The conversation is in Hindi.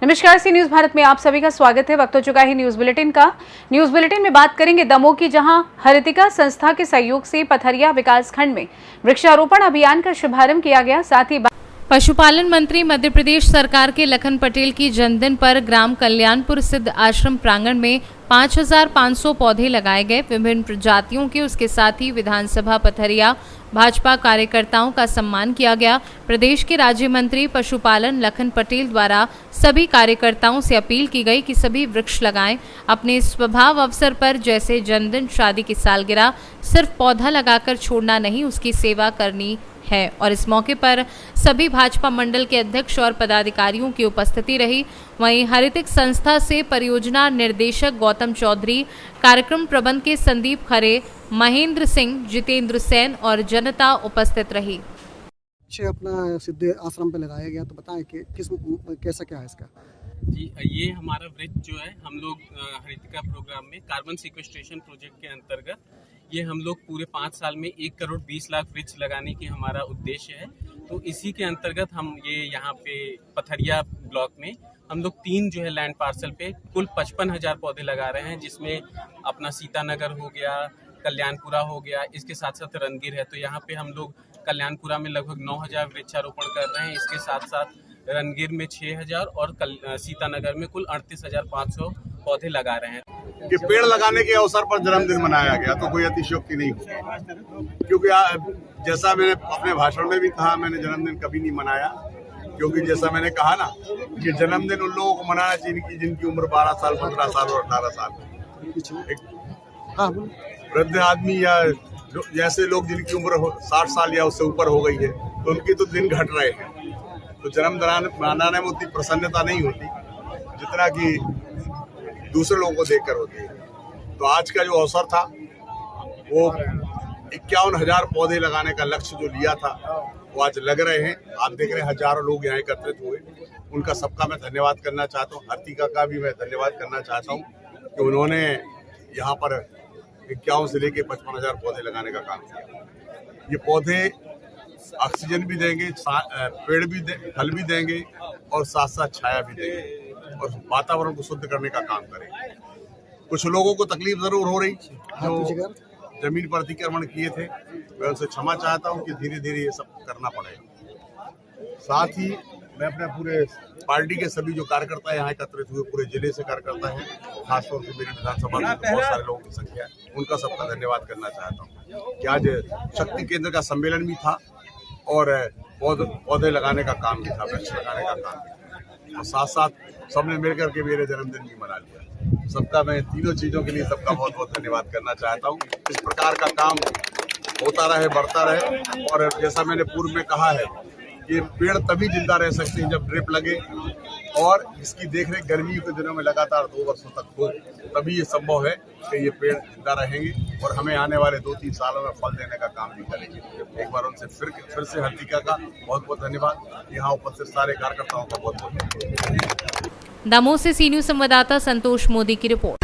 नमस्कार, सी न्यूज भारत में आप सभी का स्वागत है। वक्त हो चुका है न्यूज बुलेटिन का। न्यूज बुलेटिन में बात करेंगे दमोह की, जहां हरितिका संस्था के सहयोग से पथरिया विकास खंड में वृक्षारोपण अभियान का शुभारंभ किया गया। साथ ही पशुपालन मंत्री मध्य प्रदेश सरकार के लखन पटेल की जन्मदिन पर ग्राम कल्याणपुर सिद्ध आश्रम प्रांगण में 5500 पौधे लगाए गए। विभिन्न प्रजातियों के, उसके साथ ही विधानसभा पथरिया भाजपा कार्यकर्ताओं का सम्मान किया गया। प्रदेश के राज्य मंत्री पशुपालन लखन पटेल द्वारा सभी कार्यकर्ताओं से अपील की गई कि सभी वृक्ष लगाएं। अपने स्वभाव अवसर पर जैसे जन्मदिन, शादी की सालगिरह सिर्फ पौधा लगाकर छोड़ना नहीं, उसकी सेवा करनी है। और इस मौके पर सभी भाजपा मंडल के अध्यक्ष और पदाधिकारियों की उपस्थिति रही। वहीं हरितिक संस्था से परियोजना निर्देशक गौतम चौधरी, कार्यक्रम प्रबंध के संदीप खरे, महेंद्र सिंह, जितेंद्र सेन और जनता उपस्थित रही। अपना सिद्ध आश्रम पे लगाया गया, तो बताएं कि कैसा क्या है इसका? जी, ये हमारा वृक्ष जो है, हम लोग हरितिका प्रोग्राम में कार्बन सिक्वेस्ट्रेशन प्रोजेक्ट के अंतर्गत ये हम लोग पूरे 5 साल में 1 करोड़ 20 लाख वृक्ष लगाने की हमारा उद्देश्य है। तो इसी के अंतर्गत हम ये यहाँ पे पथरिया ब्लॉक में हम लोग 3 जो है लैंड पार्सल पे कुल 55,000 पौधे लगा रहे हैं, जिसमें अपना सीतानगर हो गया, कल्याणपुरा हो गया, इसके साथ साथ रनगीर है। तो यहाँ पे हम लोग कल्याणपुरा में लगभग 9,000 वृक्षारोपण कर रहे हैं। इसके साथ साथ रनगीर में 6,000 और सीतानगर में कुल 38,500 पौधे लगा रहे हैं। कि पेड़ लगाने के अवसर पर जन्मदिन मनाया गया तो कोई अतिशयोक्ति नहीं होगी, क्योंकि जैसा मैंने अपने भाषण में भी कहा, मैंने जन्मदिन कभी नहीं मनाया। क्योंकि जैसा मैंने कहा ना कि जन्मदिन उन लोगों को मनाना चाहिए जिनकी उम्र 12 साल, 15 साल और 18 साल। वृद्ध आदमी या जैसे लोग जिनकी उम्र 60 साल या उससे ऊपर हो गई है, तो उनकी तो दिन घट रहे हैं। तो जन्मदिन मनाने में उतनी प्रसन्नता नहीं होती जितना कि दूसरे लोगों को देखकर होती है। तो आज का जो अवसर था वो 51,000 पौधे लगाने का लक्ष्य जो लिया था वो आज लग रहे हैं। आप देख रहे हैं हजारों लोग यहाँ एकत्रित हुए। उनका सबका मैं धन्यवाद करना चाहता हूँ। हरितिका का भी मैं धन्यवाद करना चाहता हूँ कि उन्होंने यहाँ पर 51 से लेके 55,000 पौधे लगाने का काम किया। ये पौधे ऑक्सीजन भी देंगे, पेड़ भी फल भी देंगे और साथ साथ छाया भी देंगे और वातावरण को शुद्ध करने का काम करेंगे। कुछ लोगों को तकलीफ जरूर हो रही जो जमीन पर अतिक्रमण किए थे, मैं उनसे क्षमा चाहता हूं कि धीरे धीरे ये सब करना पड़ेगा। साथ ही मैं अपने पूरे पार्टी के सभी जो कार्यकर्ता यहाँ एकत्रित हुए, पूरे जिले से कार्यकर्ता हैं, खासतौर से मेरी विधानसभा में बहुत सारे लोगों की संख्या है, उनका सबका धन्यवाद करना चाहता हूँ कि आज शक्ति केंद्र का सम्मेलन भी था और पौधे लगाने का काम भी था, वृक्ष लगाने का काम भी था, और साथ साथ सबने मिलकर के मेरे जन्मदिन भी मना लिया। सबका मैं तीनों चीजों के लिए सबका बहुत बहुत धन्यवाद करना चाहता हूँ। इस प्रकार का काम होता रहे, बढ़ता रहे। और जैसा मैंने पूर्व में कहा है, ये पेड़ तभी जिंदा रह सकते हैं जब ड्रिप लगे और इसकी देखरेख गर्मियों के दिनों में लगातार 2 वर्षों तक हो, तभी ये संभव है कि ये पेड़ जिंदा रहेंगे और हमें आने वाले 2-3 सालों में फल देने का काम भी करेंगे। एक बार उनसे फिर से हरितिका का बहुत बहुत धन्यवाद। यहाँ उपस्थित सारे कार्यकर्ताओं का बहुत बहुत धन्यवाद। दमोह से सी न्यूज संवाददाता संतोष मोदी की रिपोर्ट।